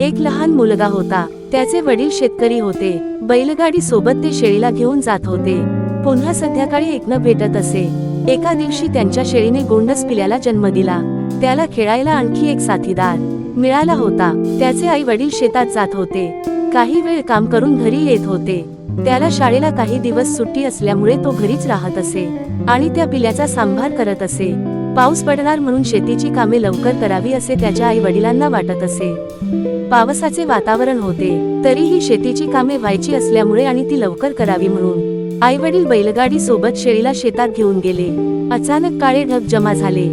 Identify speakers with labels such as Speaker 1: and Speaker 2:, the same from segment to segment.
Speaker 1: एक लहान मुलगा होता. त्याचे वडील शेतकरी होते. बैलगाडी सोबत ते शेळीला घेऊन जात होते. पुन्हा संध्याकाळी ऐकणं भेटत असे. एका दिवशी त्यांच्या शेळीने गोंडस पिल्याला जन्म दिला. त्याला खेळायला आणखी एक साथीदार मिळाला होता. त्याचे आई वडील शेतात जात होते. काही वेळ काम करून घरी येत होते. त्याला शाळेला काही दिवस सुट्टी असल्यामुळे तो घरीच राहत असे आणि त्या पिल्याचा सांभाळ करत असे. पाऊस पडणार म्हणून शेतीची कामे लवकर करावी असे त्याच्या आई वडिलांना वाटत असे. पावसाचे वातावरण होते तरीही शेतीची कामे व्हायची असल्यामुळे आणि ती लवकर करावी म्हणून आई वडील बैलगाडी सोबत शेळीला शेतात घेऊन गेले. अचानक काळे ढग जमा झाले.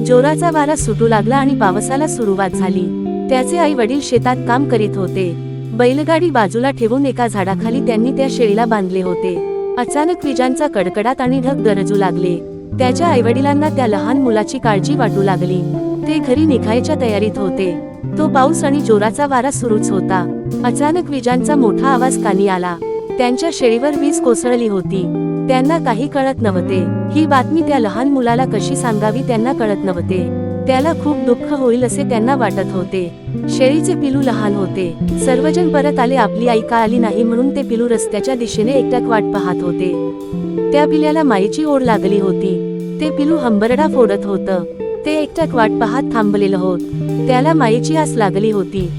Speaker 1: जोराचा वारा सुटू लागला आणि पावसाला सुरुवात झाली. त्याचे आई वडील शेतात काम करीत होते. बैलगाडी बाजूला ठेवून एका झाडाखाली त्यांनी त्या शेळीला बांधले होते. अचानक विजांचा कडकडाट आणि ढग गरजू लागले. त्याच्या आईवडिलांना त्या लहान मुलाची काळजी वाटू लागली. ते घरी निघायच्या तयारीत होते. तो पाऊस आणि जोराचा वारा सुरूच होता. अचानक विजांचा मोठा आवाज कानी आला. त्यांच्या शेळीवर वीज कोसळली होती. त्यांना काही कळत नव्हते. ही बातमी त्या लहान मुलाला कशी सांगावी त्यांना कळत नव्हते. त्याला खूप दुःख होईल असे त्यांना वाटत होते. शेळीचे पिलू लहान होते. सर्वजण परत आले. आपली आई का आली नाही म्हणून ते पिलू रस्त्याच्या दिशेने एकटक वाट पाहत होते. त्या पिल्याला मायेची ओढ लागली होती. ते पिलू हंबरडा फोडत होतं. ते एकटक वाट पाहत थांबलेलं होत. त्याला मायेची आस लागली होती.